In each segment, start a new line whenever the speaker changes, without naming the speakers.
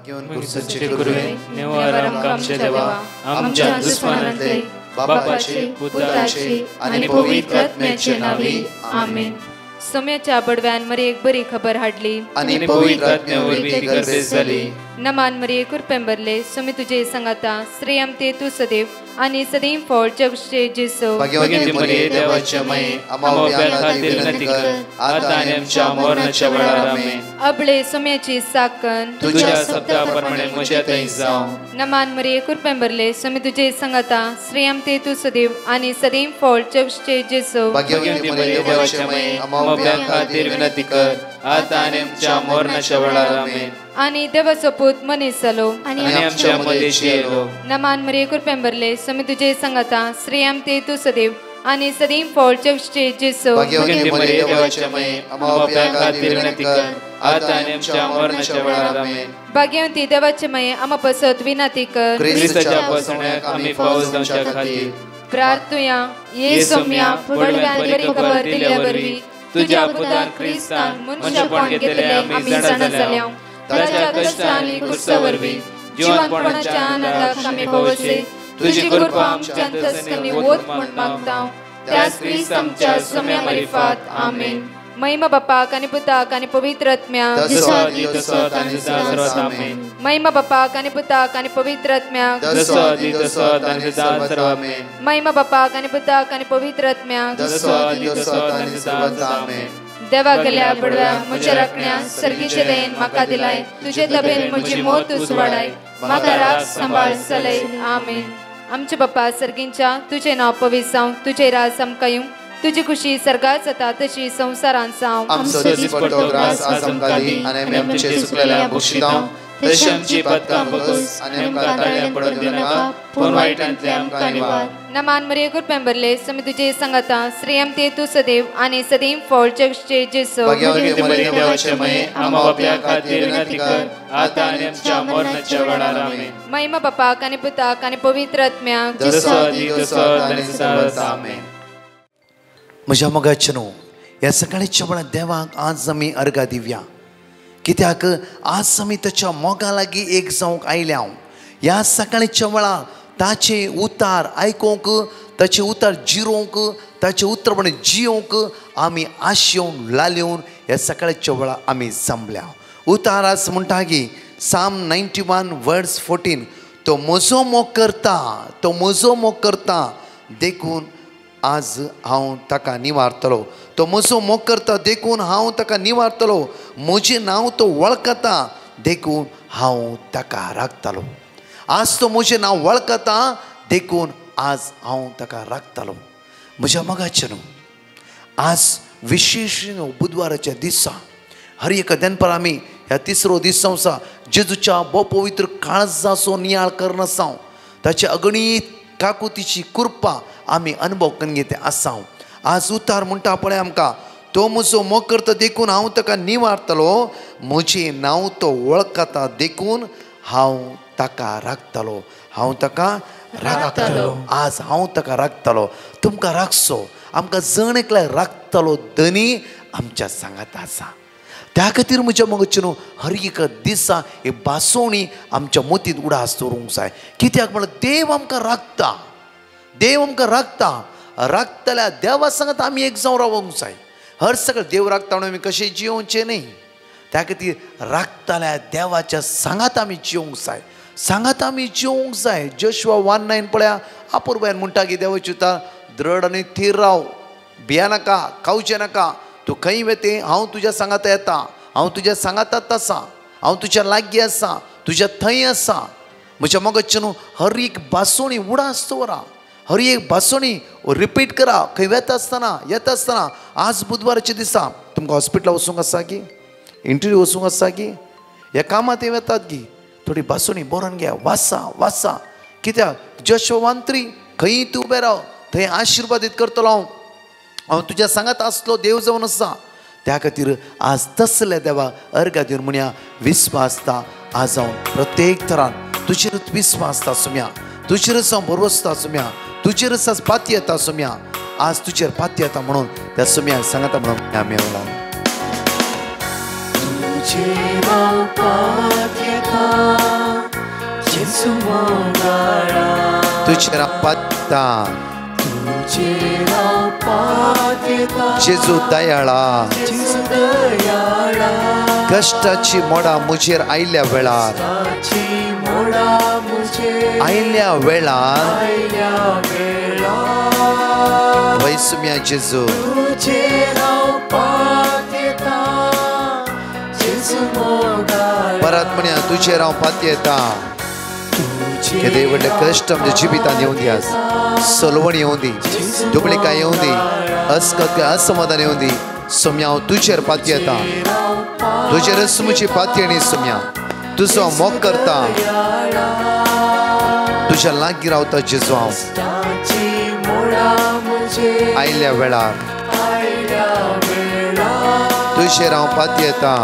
घेऊन सच्चे गुरुवे निवार आमच्या देवा आमच्या दुश्मनांतले बापाचे पुत्राचे आणि पवित्र आत्म्याचे नावे आमेन.
सोम्याच्या बडव्यान मरे एक बरी खबर हाडली
आणि पवित्र आत्म्यावर ती गर्दी झाली.
नमान मरे कुरपेंबरले सोमी तुझे संगाता श्रेयम ते तू सदैव आणि सदैव फळ जगचे जेसो.
भाग्यवती मरिये देवाच्या माये आम्हा खातीर विनंती कर आता आणि आमच्या मरणाच्या वेळार आमेन.
अबळे सोम्याची साकन
तुझ्या शब्दाप्रमाणे म्हज्या थंय जावं.
नमान मरे कुरपेंबरले सोमी तुझे संगाता श्रेयम ते तू सदैव आणि सदैव फळ जगचे जेसो.
भाग्यवती मरिये देवाच्या माये आम्हा खातीर विनंती कर आता आणि आमच्या मरणाच्या वेळार आमेन.
आणि देवाचो पूत मनीस जालो
आणि आमच्या मध्येशी येलो.
नमान मरे कुरपेंबरले सोमी तुझे संगाता श्रेयम ते तू सदैव आणि सदैव फळ जगचे जेसो.
भाग्यवती मरिये देवाच्या माये आम्हा खातीर विनंती कर आता आणि आमच्या मरणाच्या वेळार आमेन.
भाग्यवती देवाचे माये आम्हा पसत विनंती कर
ख्रिस्ताच्या पसण्याक आम्ही पावस जावच्या खातीर
प्रार्थुया. ये सोम्या बडव्यान बरी खबर दिल्या वरवी तुझ्या पुतान ख्रिस्तान मनुष्यपण घेतले आम्ही जाणा जाल्या. ताच्या कष्टांनी क्रूसावरवी जीवनपणाच्या आनंदाक आम्ही पावसे. तुझी कृपा आमच्या अंतस्करणी वोत म्हण मागता त्याच ख्रिस्त आमच्या सोम्या मार्फत आमेन. महिमा बापाक आणि पुताक आणि पवित्र आत्म्याक महिमा बापाक आणि पुताक आणि पवित्र आत्म्याक महिमा बापाक आणि पुताक आणि पवित्र आत्म्याक. देवा गेल्या बडव्या म्हज्या राखण्या सर्गीचे देन म्हाका दिलाय. तुझे तबेन म्हजी मोत उसवाडाय म्हाका राख सांबाळ चलय आमेन. आमचे बाप्पा सर्गींच्या तुझे नाव पवित्र जावं. तुझे राज आमकां येवं. तुझी खुशी सर्गात जाता तशी संसारांत जावं.
आमचो दिसपट्टो ग्रास आज आमकां दी आनी आमी आमचे सुकलेल्या बक्षितांव. तशी आमची पदकां बगस आनी आमकां ताळ्यां पडोवन दिनाका पूण वायटांतले आमकां निवार.
नमान मरे कुरपेंबरले सोमी तुझे संगाता श्रेयम ते तू सदैव आणि सदैव फळ जगचे जेसो.
भाग्यवती मरिये देवाचे माये आम्हा बाप्या खातीर विनंती कर आता आनी आमच्या मरणाच्या वेळार आमेन.
महिमा बापाक आणि पुताक आणि पवित्र आत्म्याक
आमेन.
म्हज्या मोगाचे न्हू ह्या सकाळच्या वेळार देवाक आज आमी अर्घा दिवया. कित्याक आज आमी ताच्या मोगा लागीं एक जावंक आयल्या. ह्या सकाळच्या वेळार ताचे उतार आयकूंक ताचे उतार जिरोवंक ताचे उतरपणे जियोवंक आमी आशेवन लालयोवन ह्या सकाळच्या वेळार आमी जमल्या. उतार आज म्हणटा की साम 91 वर्स 14 तो म्हजो मोग करता तो म्हजो मोग करता देखून आज हांव ताका निवारतलो. तो म्हजो मोग करता देखून हांव ताका निवारतलो. म्हजें नांव तो वळखता देखून हांव ताका राखतलो. आज तो म्हजें नांव वळखता देखून आज हांव ताका राखतलो. म्हज्या मोगाचे न्हू आज विशेष बुधवाराच्या दिसा हर एक दनपार आमी ह्या तिसरो दीस आसा जेजूच्या बो पवित्र काळजाचो नियाळ करन आसा. ताचे अगणीत काकुतीची कृपा आमी अनुभव करून घेते आसा. आज उतार म्हणटा पळय आमकां तो म्हजो मोग करता देखून हांव ताका निवारतलो. म्हजें नांव तो वळखता देखून हांव ताका राखतलो. हांव ताका राखतलो. आज हांव ताका राखतलो. तुमकां राखचो आमकां जण एकल्याक राखतलो धनी आमच्या सांगात आसा. त्या खातीर म्हज्या मोगाचे न्हू हर एक दिसा ही बासोवणी आमच्या मतींत उडास दवरूंक जाय. कित्याक म्हळ्यार देव आमकां राखता. देव आमकां राखता. राखतल्या देवा सांगात आमी एक जावन रावूंक जाय. हर सगळें देव राखता म्हणून आमी कशें जियोवचें न्ही. त्या खातीर राखतल्या देवाच्या सांगात आमी जियोवंक जाय. सांगात आमी जियोवंक जाय. जोशुआ 1:9 पळया अपूर्वायन म्हणटा की देवाची उतार दृढ आनी थीर राव. भिया नाका खावचें नाका. तूं खंय वेते हांव तुज्या सांगात येता. हांव तुज्या सांगातांत आसा. हांव तुज्या लागीं आसा. तुज्या थंय आसा. म्हज्या मोगाचे न्हू हर एक बासोणी उडास दवरा. हर एक बासोणी रिपीट करा. खंय वेता आसतना येता आसतना. आज बुधवाराच्या दिसा तुमकां हॉस्पिटलां वचूंक आसा की इंटरव्यू वचूंक आसा की ह्या कामांत येतात की थोडी बासोणी बरोवन घ्या. वाचा वाचा. कित्याक जोशुआ 1:3 खंय तूं उबें राव थंय आशिर्वादीत करतलो हांव. हांव तुज्या सांगात आसलो देव जावन आसा. त्या खातीर आज तसले देवा अर्घा दिवन म्हणया विस्वास आसता. आज हांव प्रत्येक तरान तुजेरूच विस्वास आसता सुम्या. तुजेरच हांव बरो आसता सुम्या. तुजेरच आज पाती येता सुम्या. आज तुजेर पाती येता म्हणून त्या सुम्याक सांगाता म्हणून आमी
तुजेर पाती
तुझे पत्ता जेजू दयाळा कष्टाची मोडा मुझेर आयल्या वेळार वैसुम्या जेजू परत म्हणया तुझेर हांव पातयेता केदे व्हडले कष्ट आमच्या जिवितांत येऊन दी सलवण येऊन दी दुबळेकाय येऊन दी असमाधान येऊन दी सोम्या हांव तुझेर पातयेता तुझेरच म्हजी पातयणी सोम्या तुजो मोग करता तुझ्या लागीं रावता जेजू हांव आयल्या वेळार तुझेर हांव पातयेता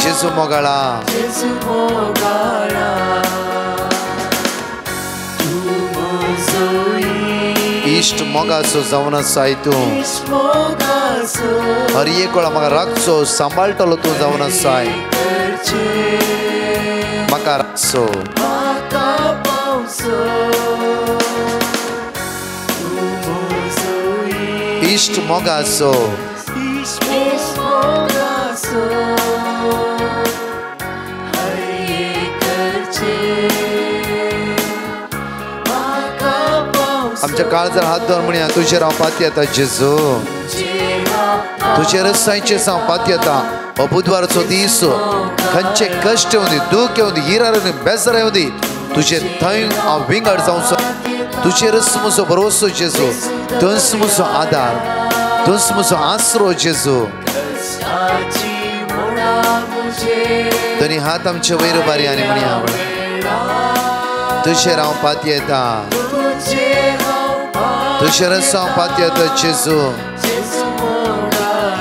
जेजू मोगाळा इश्ट मोगाचो जावन आसाय तूं हर एक वेळा म्हाका राखचो सांबाळटलो तूं जावन आसाय म्हाका राखचो इश्ट मोगाचो आमच्या काळजार हात धरून म्हणया तुझेर हांव पातयेता जेजू तुझे रसायचे हांव पातयेता हो बुधवारचो दीस खंयचे कश्ट येवं दी दूख येवं दी हिरार बेजार येवं दी तुझे थंय हांव विंगड जावचो तुझेरच म्हजो भरोसो जेजू तुज म्हजो आदार तुज म्हजो आसरो जेजू दोनी हात आमचे वयर बारी आनी म्हणया तुझेर हांव पातयेता तुझेरच हांव पातयेता जेजू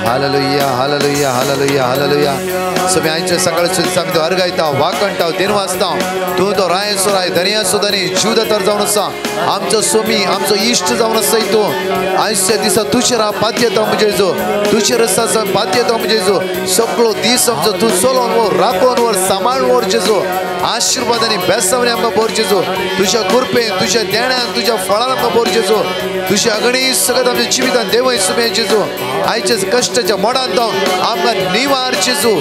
हालेलुया हालेलुया हालेलुया हालेलुया सगळे आयचे सकाळचे दिसा आमी तो अर्गायता वाकणटा दिन वाचता तूं तो राय सो राय दर्यासो दरी जीवदातार जावन आसा आमचो सोमी आमचो इश्ट जावन आसाय तूं आयच्या दिसा तुझेर हांव पातयेता म्हणजे जो तुझेर आसा पातयेता म्हणजे जो सगळो दीस आमचो तूं चलोवन व्हर राखोवन व्हर सांबाळून व्हर जेजू आशिर्वादांनी बेसावणी आमकां भर जेजू तुज्या कृपेन तुज्या देण्यान तुज्या फळान आमकां भर जेजू तुज्या अगणी सगळ्यात आमच्या जिवितांत देवय सुमे जेजू आयचे कश्टाच्या मोडांत जावन आमकां निवार जेजू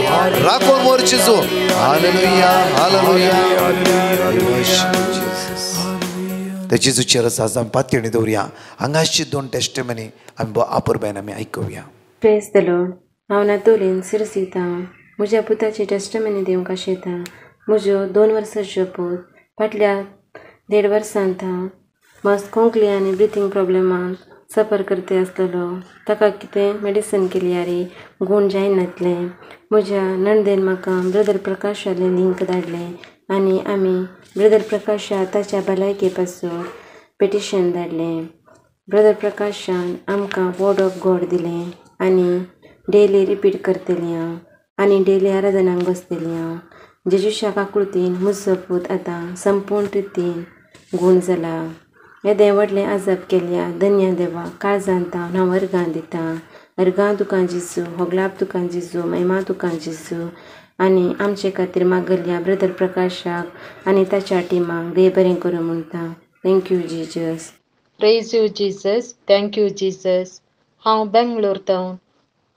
राखोवन व्हर जेजू हालेलुया हालेलुया ते जेजूचेर आज आमी पातयणी दवरया हांगाची दोन टेस्टिमनी आमी आपुरबायन आमी आयकुया.
Praise the Lord. हांव नातोलीन सिरसीता म्हज्या पुताची टेस्टिमनी दिवंक आशेता. म्हज्यो 2 वर्सांच्यो पूत फाटल्या 1.5 वर्सांत मस्त खोंकली आनी ब्रिथींग प्रॉब्लेमान सफर करते आसलेलो. ताका कितें मेडिसीन केल्यार गूण जायनातलें. म्हज्या नंदेन म्हाका ब्रदर प्रकाशालें लिंक धाडलें आनी आमी ब्रदर प्रकाशा ताच्या भलायके पासून पेटिशन धाडलें. ब्रदर प्रकाशान आमकां वर्ड ऑफ गॉड दिलें आनी डेली रिपीट करतलीं हांव आनी डेली आराधनाक बसतलीं हांव. जेजूच्या काकुळतीन म्हजो पूत आतां संपूर्ण रितीन गूण जाला. येदें व्हडलें आजब केल्या धन्य देवा काळजांत हांव अर्गां दितां. अर्गां तुका जेजू, होगलाप तुका जेजू, महिमा तुका जेजू आनी आमचे खातीर मागल्या ब्रदर प्रकाशाक आनी ताच्या टिमाक देव बरें करूं म्हणटा. Thank you Jesus.
Praise you Jesus. Thank you Jesus. हांव बेंगलोर तावन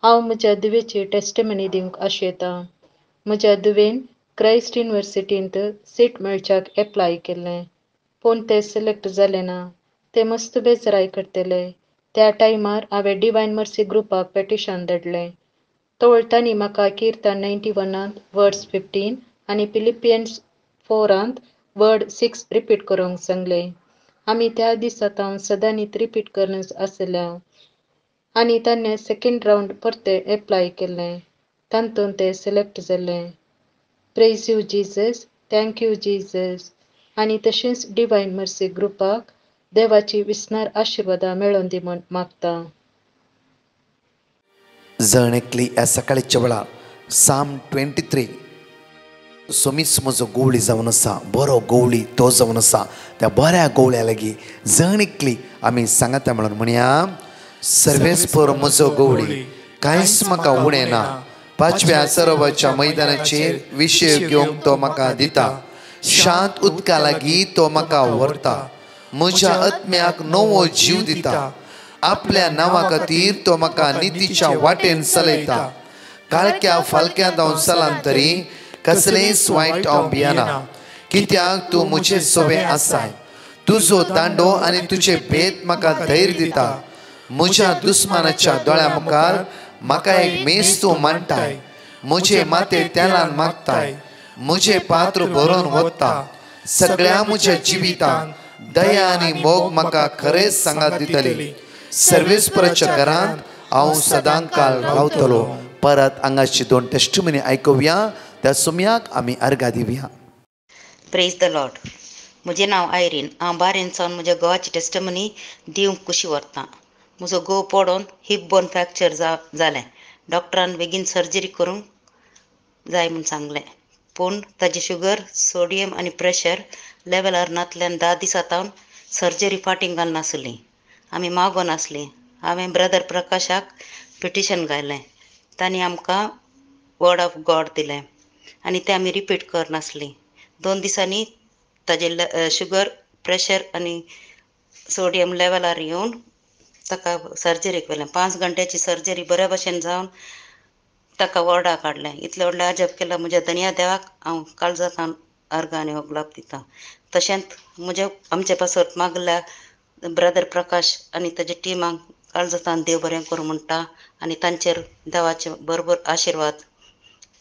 हांव म्हज्या दुवेची टेस्टिमनी दिवंक आशेतां. म्हज्या दुवेन क्रायस्ट युनिवर्सिटींत सीट मेळच्याक एप्लाय केल्लें पूण तें सिलेक्ट जालें ना. ते मस्त बेजराय करतले. त्या टायमार हांवें डिवायन मर्सी ग्रुपाक पेटिशन धाडलें. तवळतांनी म्हाका किर्तन 91 वर्ड्स 15 आनी फिलिपियन्स 4 वर्ड 6 रिपीट करूंक सांगलें. आमी त्या दिसांत सदांनीच रिपीट करनच आसल्या आनी ताणें 2nd रावंड परते एप्लाय केल्लें. तातूंत तें सिलेक्ट जालें. Praise you Jesus. Thank you Jesus. आनी तशेंच डिवायन मर्सी ग्रुपाक देवाची विस्नार आशिर्वादां मेळोवन दी म्हूण मागता.
जण एकली ह्या सकाळच्या वेळार साम 23 सोमीच म्हजो गोवळी जावन आसा. बरो गोवळी तो जावन आसा. त्या बऱ्या गोवळ्या लागीं जण एकली आमी सांगाता म्हणून म्हणया सर्वेस्पर म्हजो गोवळी कांयच म्हाका उणें ना. पाचव्या सरोवराच्या मैदानाचेर विशय घेवंक तो म्हाका दिता. शांत उदका लागीं तो म्हाका व्हरता. म्हज्या आत्म्याक नवो जीव दिता. आपल्या नांवा खातीर तो म्हाका नितीच्या वाटेन चलयता. काळक्या फालक्यांत हांव चलां तरी कसलेंच वायट हांव भियेना. कित्याक तूं म्हजे सोबे आसाय. तुजो दांडो आनी तुजे भेद म्हाका धैर्य दिता. म्हज्या दुस्मानाच्या दोळ्या मुखार म्हाका एक मेज तूं मांडटाय. म्हजे माथे तेलान मागताय. म्हजे पात्र भरून वता. सगळ्या म्हज्या जिवितांत दया आनी मोग म्हाका खरेंच सांगात दितली. सर्वेस्पराच्या घरांत हांव सदां काळ रावतलो. परत हांगाची 2 टेस्टिमनी आयकुया. त्या सुमयाक आमी अर्घा दिवया.
Praise the Lord. म्हजें नांव आयरीन. हांव बारेन सावन म्हज्या घोवाची टेस्टिमनी दिवंक कुशी व्हरतां. म्हजो घोव पडोवन हिप बोन फ्रॅक्चर जालें. डॉक्टरान बेगीन सर्जरी करूंक जाय म्हूण सांगलें. पूण ताजी शुगर, सोडियम आनी प्रेशर लेवलार नातल्यान 10 दिसां तावन सर्जरी फाटीं घालनासली. आमी मागोन आसलीं. हांवें ब्रदर प्रकाशाक पिटिशन घालें. तांणी आमकां वर्ड ऑफ गॉड दिलें आनी तें आमी रिपीट करनासलीं. 2 दिसांनी ताजे शुगर, प्रेशर आनी सोडियम लेवलार येवन ताका सर्जरीक व्हेलें. 5 घंट्याची सर्जरी बऱ्या भशेन जावन ताका वॉर्डाक हाडलें. इतलें व्हडलें अजाप केलां. म्हज्या धन्या देवाक हांव काळजांत अर्घ आनी होगलाप दितां. तशेंच आमचे पासत मागल्या ब्रदर प्रकाश आनी ताच्या टिमाक काळजांत देव बरें करूं म्हणटा आनी तांचेर देवाचे बरोबर आशिर्वाद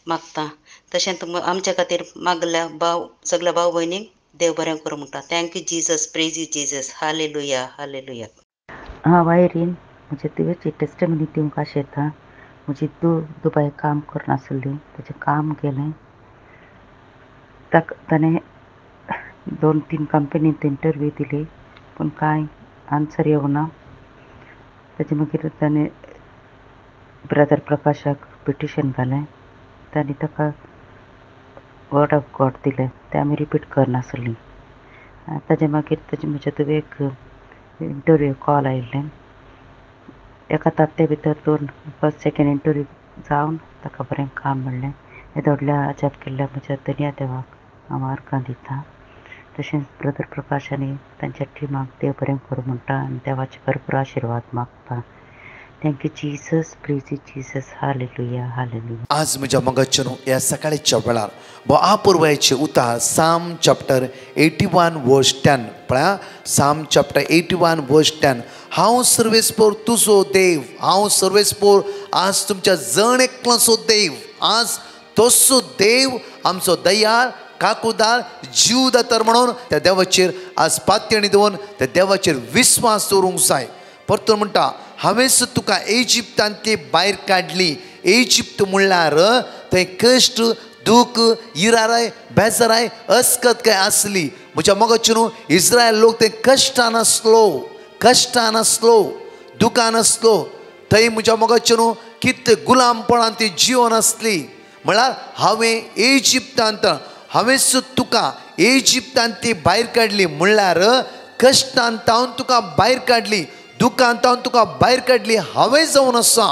मागता. तशेंच आमच्या खातीर मागल्या सगळ्या भाव भयणीक देव बरें करूं म्हणटा. Thank you Jesus. Praise you Jesus. Hallelujah, hallelujah.
हांव आयरीन. म्हजे तुवेची टेस्टिमनी दिवंक आशेतां. म्हजी दुबय काम करनासली. ताचें काम गेलें. ताणें 2-3 कंपनींत इंटरव्यू दिली पूण कांय आन्सर येवना. ताचे मागीर ताणें ब्रदर प्रकाशाक पिटिशन घालें. तांणी ताका वर्ड ऑफ गॉड दिलें. तें आमी रिपीट करनासलीं. ताजे मागीर म्हज्या तुवेक इंटरव्यू कॉल आयिल्लें. एका तारखे भितर 2 फर्स्ट सेकंड इंटरव्यू जावन ताका बरें काम मेळ्ळें. हे व्हडल्या अजाप केल्ल्या म्हज्या धन्या देवाक हांव अर्घां दितां. तशेंच ब्रदर प्रकाश आनी तांच्या टिमाक देव बरें करूं म्हणटा आनी देवाचे भरपूर आशिर्वाद मागता. Thank you Jesus. Praise you Jesus. Hallelujah, hallelujah.
आज म्हज्या मोगाचेर ह्या सकाळच्या वेळार अपुर्वायेचें उतार साम चॅप्टर 81 वर्स 10. पळया, साम चॅप्टर 81 वर्स 10. हांव सर्वेस्पर तुजो देव. हांव सर्वेस्पर आज तुमच्या जण एकलोसो देव. आज तसो देव आमचो दयाळ, काकूदार, जीवदातर म्हणून त्या देवाचेर आज पातयणी दवरून त्या देवाचेर विस्वास दवरूंक जाय. परतून म्हणटा, हांवेंच तुका इजिप्तांतली भायर काडली. इजिप्त म्हणल्यार थंय कश्ट, दूख, इराराय, बेजाराय, अस्कत काय आसली. म्हज्या मोगाचेर इस्रायल लोक थंय कश्टान आसलो, दुखान आसलो. थंय म्हज्या मोगाचेर कितले गुलामपणान ती जीवन आसली. म्हळ्यार हांवेंच तुका इजिप्तांतली भायर काडली म्हणल्यार कश्टांत हांव तुका भायर काडली, दुखांत हांव तुका भायर काडली हांवें जावन आसा.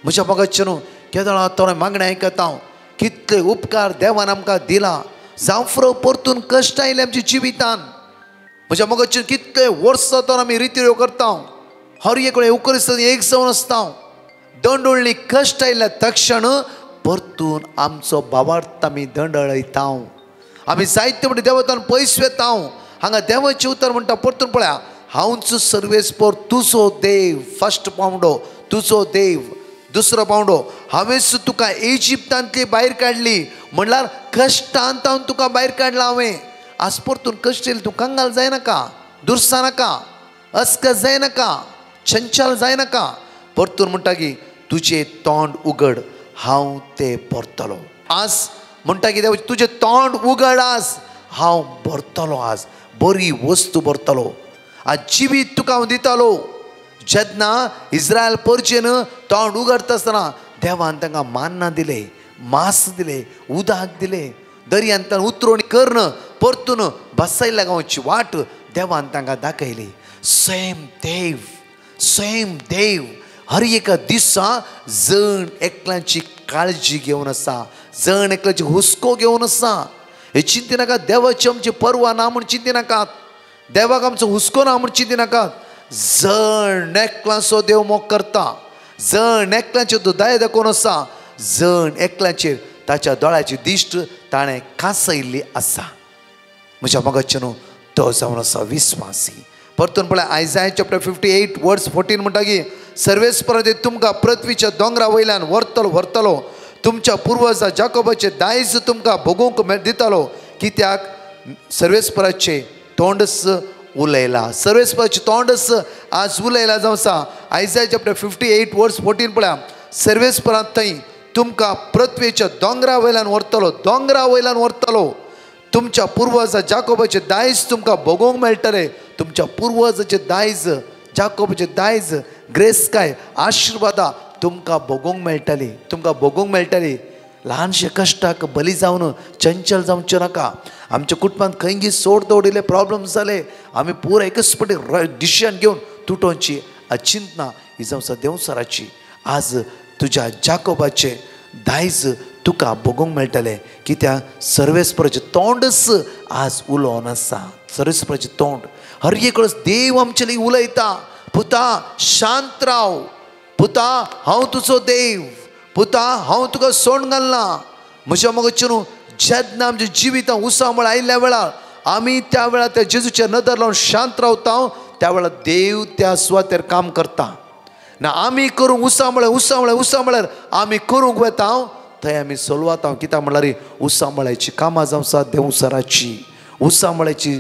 म्हज्या मोगाचेर केदळा थोडे मागणें आयकता हांव. कितले उपकार देवान आमकां दिला. जावं फुडें परतून कश्ट आयले आमच्या जिवितान. म्हज्या मोगाचेर कितले वर्सां तर आमी रित्यो करता. हर एक वेळी उकरिस्तान एक जावन आसता. दंडोळणी कश्ट आयल्या तक्षण परतून आमचो भावार्थ आमी दंडळयता. आमी जायते म्हणटा देवतान पयस वेता. हांगा देवाचें उतर म्हणटा परतून पळया, हांवच सर्वेस्पर तुजो देव. फर्स्ट पावंडो तुजो देव. दुसरो पावंडो, हांवेंच तुका इजिप्तांतली भायर काडली म्हणल्यार कश्टांत हांव तुका भायर काडला. हांवें आज परतून कश्ट येयले तूं कंगाल जायनाका, दुरसानाका, अस्कत जायनाका, चंचल जायनाका. परतून म्हणटा की तुजें तोंड उगड, हांव तें भरतलो. आज म्हणटा की देव तुजें तोंड उगड, आज हांव भरतलो. आज बरी वस्तू भरतलो. आज जिवीत तुका हांव दितलो. जेन्ना इस्रायल परचेन तोंड उगडता आसतना देवान तांकां मान्ना दिले, मास दिले, उदक दिले. दर्यांतल्यान उतरोवणी कर्ण परतून बसयल्या गांवची वाट देवान तांकां दाखयली. सेम देव हर एका दिसा जण एकल्यांची काळजी घेवन आसा, जण एकल्याची हुस्को घेवन आसा. हे चिंती नाका, देवाची आमची परवा ना म्हूण चिंती नाकात, देवाक आमचो हुस्को ना म्हूण चिंती नाकात. जण एकल्याचो देव मोग करता, जण एकल्याचेर तो दया दाखोवन आसा, जण एकल्याचेर ताच्या दोळ्याची दिश्ट ताणें कांसयल्ली आसा. म्हज्या मोगाचे न्हू, तो जावन आसा विस्वासी. परतून पळय आयझाया चॅप्टर 58 वर्स 14 म्हणटा की सर्वेस्परांत तुमकां पृथ्वीच्या दोंगरा वयल्यान व्हरतलो, तुमच्या पुर्वजा जाकोबाचे दायज तुमकां भोगूंक दितलो, कित्याक सर्वेस्पराचे तोंडच उलयला. सर्वेस्पराचे तोंडच आज उलयला जावं आसा. आयझाया चॅप्टर 58 वर्स 14 पळया, सर्वेस्परांत थंय तुमकां पृथ्वीच्या दोंगरा वयल्यान व्हरतलो, तुमच्या पुर्वजा जाकोबाचे दायज तुमकां भोगूंक मेळटले. तुमच्या पुर्वजाचे दायज, जाकोबाचे दायज, ग्रेस काय आशिर्वादा तुमकां भोगूंक मेळटली. ल्हानशे कश्टाक बली जावन चंचल जावचे नाका. आमच्या कुटुंबांत खंयी सोड दवडिल्ले प्रॉब्लेम्स जाले, आमी पुरो एकच पटी डिसिजन घेवन तुटोवची अचिंत ना. ही जावं आसा देवसराची. आज तुज्या जाकोबाचे दायज तुका भोगूंक मेळटले, कित्याक सर्वेस्पराचें तोंडच आज उलोवन आसा. सर्वेस्पराचें तोंड हर एक वेळेस देव आमचे लागीं उलयता, पुता शांत राव, पुता हांव तुजो देव, पुता हांव तुका सोंड घालना. म्हज्या मोगाचे न्हू, जेन्ना आमच्या जिवितांत उसामळ आयिल्ल्या वेळार आमी त्या वेळार त्या जेजूचेर नदर लावन शांत रावता, त्या वेळार देव त्या सुवातेर काम करता. ना आमी करूंक उसामळ्यार आमी करूंक वेता, थंय आमी सोलवाता. कित्याक म्हणल्यार उसामळ्याची कामां जावं आसा देवसराची, उसामळ्याची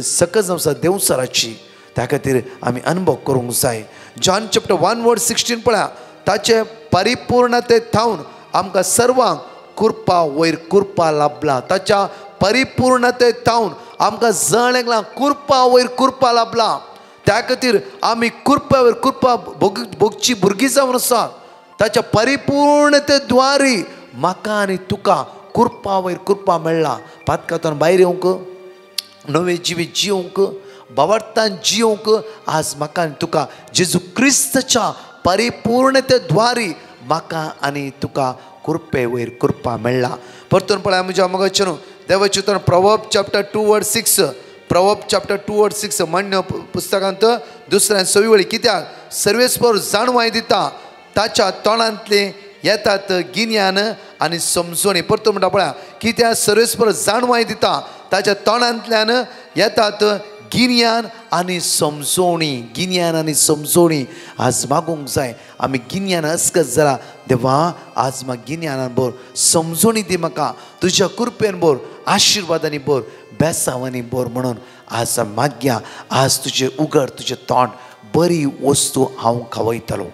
सकस जावं आसा देवसराची. त्या खातीर आमी अनुभव करूंक जाय. जॉन चॅप्टर 1 वर्स 16 पळया, ताचे परिपूर्णते थावन आमकां सर्वांक कृपा वयर कृपा लाभला. ताच्या परिपूर्णते थावन आमकां जण एकला कृपा वयर कृपा लाभला. त्या खातीर आमी कृपा वयर कृपा भोगची भुरगीं जावन आसात. ताच्या परिपूर्णते द्वारी म्हाका आनी तुका कृपा वयर कृपा मेळ्ळा. पातकांतून भायर येवंक, नवे जिवीत जियोंक, भावार्थान जियोंक आज म्हाका आनी तुका जेजू क्रिस्ताच्या परिपूर्णते द्वारी म्हाका आनी तुका कृपे वयर कृपा मेळ्ळा. परतून पळया म्हज्या मोगाचे न्हू, देवाचें उतर प्रवर्ब चॅप्टर 2 वर्स 6, प्रवर्ब चॅप्टर 2 वर्स 6 म्हणणे पुस्तकांत 2 वळी, कित्याक सर्वेस्पर जाणवाय दिता, ताच्या तोंडांतले येतात गिन्यान आनी समजोणी. परतून म्हणटा पळया, कित्याक सर्वेस्पर जाणवाय दिता, ताच्या तोंडांतल्यान येतात गिन्यान आनी समजोणी. आज मागूंक जाय आमी गिन्यान असकत जाला, देवा आज म्हाका गिन्यानान बोर, समजोणी दी म्हाका, तुज्या कृपेन बोर, आशिर्वादांनी बोर, बेसांवांनी बोर म्हणून आज मागया. आज तुजें उगड, तुजें तोंड, बरी वस्तू हांव खावयतलो.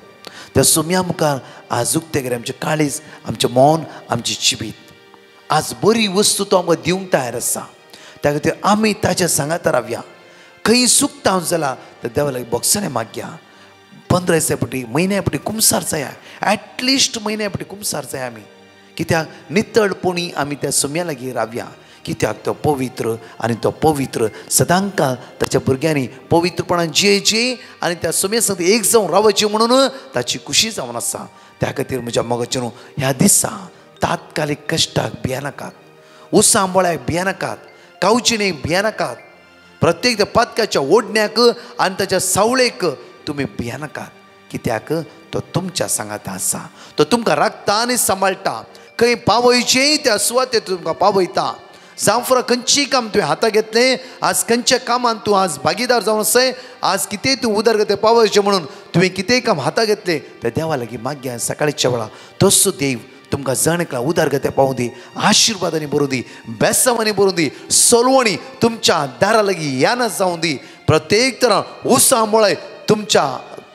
त्या सुम्या मुखार आज उक्तेगर आमचें काळीज, आमचें मौन, आमची जिवीत, आज बरी वस्तू तो आमकां दिवंक तयार आसा. त्या खातीर आमी ताच्या सांगात रावया. खंय चुकता जाल्यार तर देवा लागीं बोगसाणें मागया. 15 दिसापटी, म्हयन्यापटी कुमसार जाया, एटलिस्ट म्हयन्यापटी कुमसार जाय आमी. कित्याक नितळपणी आमी त्या सुम्या लागीं रावया. कित्याक तो पवित्र आनी तो पवित्र सदांकाळ ताच्या भुरग्यांनी पवित्रपणान जियेची आनी त्या सुम्या संगत एक जावन रावची म्हणून ताची खुशी जावन आसा. त्या खातीर म्हज्या मोगाचे न्हू, ह्या दिसा तात्कालीक कश्टाक भियेनाकात, उसांबळ्याक भियेनाकात, कावचिणेक भियेनाकात, प्रत्येक त्या पातकाच्या ओडण्याक आनी ताच्या सावळेक तुमी भियेनाकात. कित्याक तो तुमच्या सांगात आसा, तो तुमकां राखता आनी सांबाळटा. खंय पावयचेंय त्या सुवातेर तुमकां पावयता. जावं फुरा खंयचीय काम तुवें हातां घेतलें, आज खंयच्या कामान तूं आज भागीदार जावन आसय, आज कितेंय तूं उदरगती पावयचें म्हणून तुवें कितेंय काम हातां घेतलें, त्या देवा लागीं मागया. सकाळच्या वेळा तसो देव तुमकां जणकला उदारगती पावूं दी, आशिर्वादांनी भरूं दी, बेसांवांनी भरूं दी, सोलवणी तुमच्या दारा लागीं याना जावं दी. प्रत्येक तरां उसांबळे तुमच्या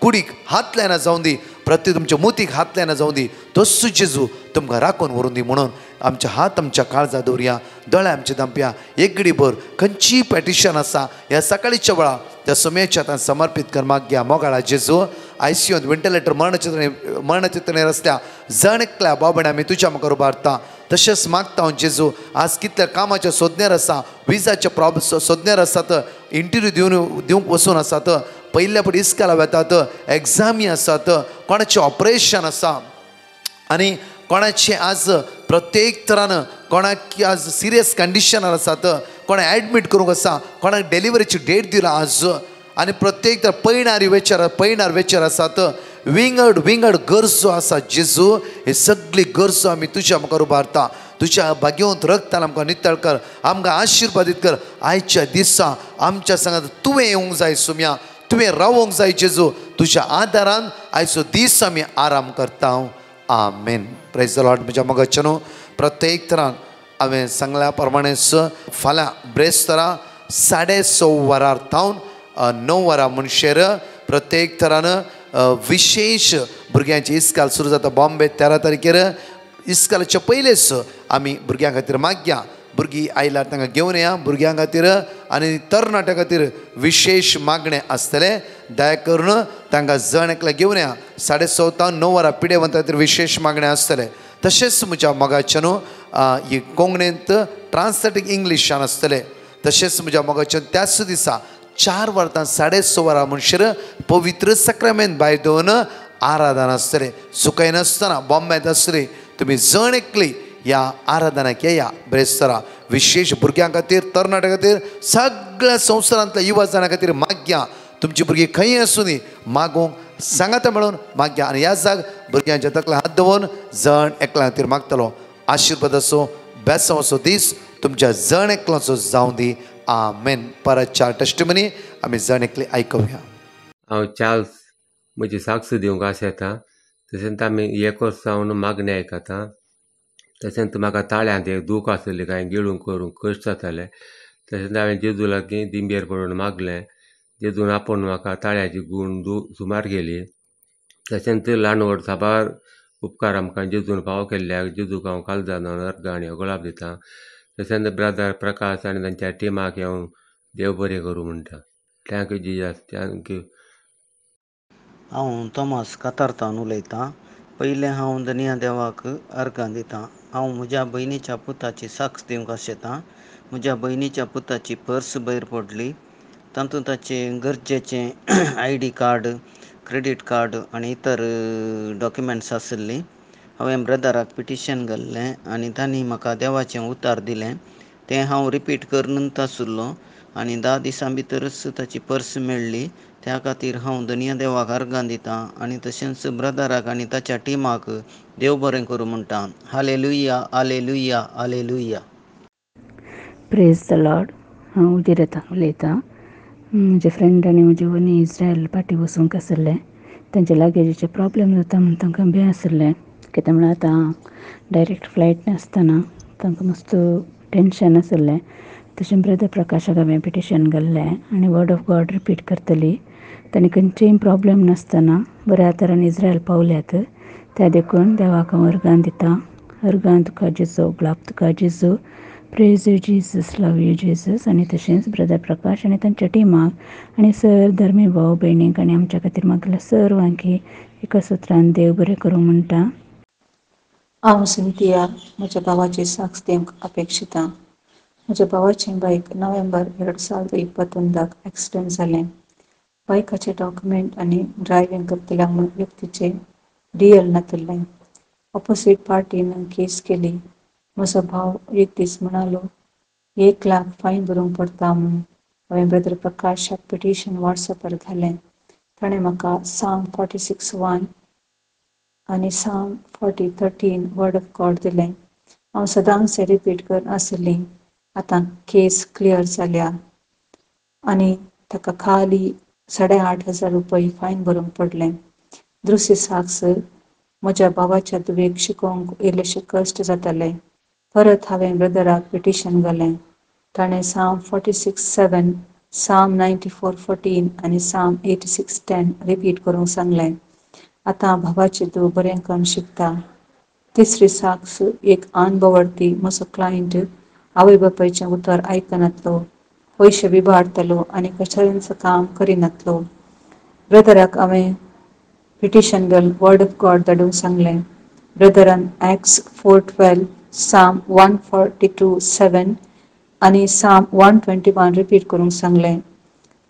कुडीक हातल्याना जावं दी, प्रत्येक तुमच्या मुतीक हातल्याना जावं दी. तसो जेजू तुमकां राखून व्हरून दी म्हणून आमचे हात आमच्या काळजा दवरया, दोळे आमचे दांपया. एक घडी भर खंयचीय पॅटिशन आसा ह्या सकाळीच्या वेळा त्या सुम्याच्या हातांत समर्पीत कर मागया. मोगाळा जेजू, आयसीयूंत वेंटिलेटर मरणचित्रणेर आसल्या जण एकल्या बाबणे आमी तुज्या मुखार उबारता. तशेंच मागता हांव जेजू, आज कितल्या कामाच्या सोदण्यार आसा, विजाच्या सोदण्यार आसात, इंटरव्यू दिवंक वचून आसात, पयल्या फावटी इस्काला वेतात, एग्जामी आसात, कोणाचें ऑपरेशन आसा आनी कोणाचे आज प्रत्येक तरान कोणाक आज सिरियस कंडिशनार आसात, कोणा ॲडमीट करूंक आसा, कोणाक डेलिव्हरीची डेट दिला आज, आनी प्रत्येक तर पैणार वेचार आसात. विंगड गरजो आसा जेजू, हे सगळी गरजो आमी तुज्या मुखार उबारता. तुज्या भाग्यवंत रक्तान आमकां नितळ कर, आमकां आशिर्वादीत कर. आयच्या दिसा आमच्या सांगात तुवें येवंक जाय सुम्या, तुवें रावोंक जाय जेजू. तुज्या आदारान आयचो दीस आमी आराम करता. आमेन. Praise the lord. म्हज्या मोगाच्या न्हू प्रत्येक तरान हांवें सांगल्या प्रमाणेच फाल्यां ब्रेस्तारा 6:30 वरार थावन 9 वरां म्हणशेर प्रत्येक तरान विशेष भुरग्यांची इस्काल सुरू जाता. बॉम्बे 13 तारखेर इस्कालाच्या पयलेच आमी भुरग्यां खातीर मागया. भुरगीं आयल्यार तांकां घेवन येया भुरग्यां खातीर, आनी तरणाट्यां खातीर विशेष मागणें आसतलें. दया करून तांकां जण एकल्या घेवन येया. 6:30 تا 9 वरां पिडेवंता खातीर विशेष मागणें आसतलें. तशेंच म्हज्या मोगाच्या न्हू ही कोंकणींत ट्रान्सलेटींग इंग्लिशान आसतलें. तशेंच म्हज्या मोगाच्या त्याच दिसा 4 वरां 6:30 वरां म्हणशेर पवित्र सक्रामेंत भायर दवरून आराधना आसतलें. सुकाय नासतना बॉम्बेंत आसतली. तुमी जण एकली ह्या आराधनाक येया ब्रेस्तारा. विशेष भुरग्यां खातीर, तरणाट्यां खातीर, सगळ्या संवसारांतल्या युवा जाणां खातीर मागया. तुमची भुरगीं खंय आसूं दी मागोवंक सांगाता मेळून मागया. आनी ह्या जाग भुरग्यांच्या तकल्या हात दवरून जण एकल्या खातीर मागतलो. आशिर्वादाचो बेसांवाचो दीस तुमच्या जण एकल्याचो जावं दी. आमेन. परत 4 टेस्टिमनी आमी जण एकली आयकुया.
हांव चार्ल्स म्हजी साक्ष दिवंक आस येता. तशेंच आमी एक वर्स जावन मागणी आयकता. तशेंच म्हाका ताळ्यांत एक दूख आसलें, कांय गिळूंक करूंक कश्ट जाताले. तशेंच हांवें जेजू लागीं दिंबेर पडून मागलें. जेजून आपूण म्हाका ताळ्याची गूण सुमार गेली. तशेंच ल्हानवड साबार उपकार आमकां जेजून फावो केल्ल्याक जेजूक हांव काळजान अर्घ आनी अगोळाप दिता. तशेंच ब्रदर प्रकाश आनी तांच्या टिमाक हांव देव बरें करूं म्हणटा. Thank you Jesus. थँक्यू.
हांव तोमास कातारतावन उलयतां. पयलें हांव दनिया देवाक अर्गां दितां. हांव म्हज्या भयणीच्या पुताची साक्ष दिवंक आशेतां. म्हज्या भयणीच्या पुताची पर्स भायर पडली. तातूंत ताचें गरजेचें ID कार्ड, क्रेडीट कार्ड आनी इतर डॉक्युमेंट्स आसलीं. हांवें ब्रदराक पिटिशन घाल्लें आनी तांणी म्हाका देवाचें उतार दिलें. तें हांव रिपीट करनूच आसुल्लो आनी 10 दिसां भितरच ताची पर्स मेळ्ळी. त्या खातीर हांव दनिया देवाक अर्गां दितां आनी तशेंच ब्रदराक आनी ताच्या टिमाक देव बरें करूं म्हणटा. Hallelujah, hallelujah, hallelujah.
Praise the Lord. हांव उजिरेतां उलयतां. म्हजे फ्रेंड आनी म्हजे वनी इस्रायल पाटी वचूंक आसले. तांचे लागेजीचे प्रॉब्लेम जाता म्हूण तांकां भंय आसलें. कित्याक म्हळ्यार आतां डायरेक्ट फ्लायट नासतना तांकां मस्त टेन्शन आसलें. तशें ब्रदर प्रकाशाक हांवें पिटिशन घाल्लें आनी वर्ड ऑफ गॉड रिपीट करतली. तांणी खंयचेय प्रॉब्लेम नासतना बऱ्या तरान इस्रायल पावल्यात. त्या देखून देवाक हांव अर्गां दितां. अर्गां तुका जेजू, ग्लाब तुका जेजू, praise you Jesus, love you Jesus. आनी तशेंच ब्रदर प्रकाश आनी तांच्या टिमाक आनी सर धर्मी भाव भयणीक आनी आमच्या खातीर मागल्या सर्वांकी एका सुत्रान देव बरें करूं म्हणटा.
हांव सिंथिया म्हज्या भावाची साक्ष दिवंक अपेक्षितां. म्हज्या भावाचें बायक नोव्हेंबर 2021 एक्सिडेंट जालें. बायकाचे डॉक्युमेंट आनी ड्रायव्हिंग करतल्या म्हूण व्यक्तीचें DL नातुरलें. ऑपोजीट पार्टीन केस केली. म्हजो भाव एक दीस म्हणालो 1 लाख फायन भरूंक पडटा म्हूण. हांवें ब्रदर प्रकाशाक पिटिशन वॉट्सॅपार घालें. ताणें म्हाका Psalm 46:1 आनी Psalm 40:13 वर्ड ऑफ गॉड दिलें. हांव सदांच रिपीट करन आसलीं. आतां केस क्लियर जाल्या आनी ताका खाली 8,500 रुपये फायन भरूंक पडलें. दुसरी साक्ष, म्हज्या भावाच्या दुवेक शिकोवंक इल्लेशे कश्ट जाताले. परत हांवें ब्रदराक पिटिशन घालें. ताणें Psalm 46:7, Psalm 94:14 आनी Psalm 86:10 रिपीट करूंक सांगलें. आतां भावाचें दूव बरें करून शिकता. तिसरी साक्ष, एक अनुभवर्थी म्हजो क्लायंट आवय बापायचें उतर आयकनातलो, पयशे बिबाडतलो आनी कचऱ्यांचें काम करिनातलो. ब्रदराक हांवें पिटिशन घालून वर्ड ऑफ गॉड धाडूंक सांगलें. ब्रदरान Acts 4:12, Psalm 142:7 आनी Psalm 121 रिपीट करूंक सांगलें.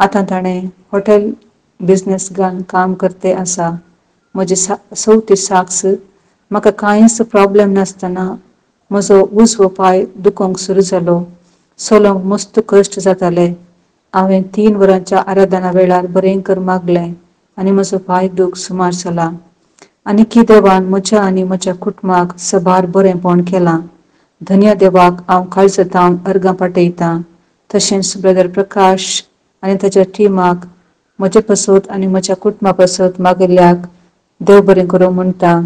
आतां ताणें हॉटेल बिझनेस घालून काम करते आसा. म्हजी 4थी साक्ष, म्हाका कांयच प्रॉब्लेम नासतना म्हजो उजवो पाय दुखोंक सुरू जालो. चलोंक मस्त कश्ट जाताले. हांवें 3 वरांच्या आराधना वेळार बरेंकर मागलें आनी म्हजो पाय दूख सुमार जाला. आनी की देवान म्हज्या आनी म्हज्या कुटुंबाक सबार बरेंपण केलां. धन्य देवाक हांव काळजांतल्यान अर्गां पाठयतां. तशेंच ब्रदर प्रकाश आनी ताच्या टिमाक म्हजे पासत आनी म्हज्या कुटुंबा पासत मागिल्ल्याक देव बरें करूं म्हणटा.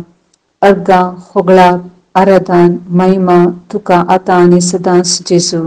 अर्गां, होगळाक, आराधन, महिमा तुका आतां आनी सदांच जेजू.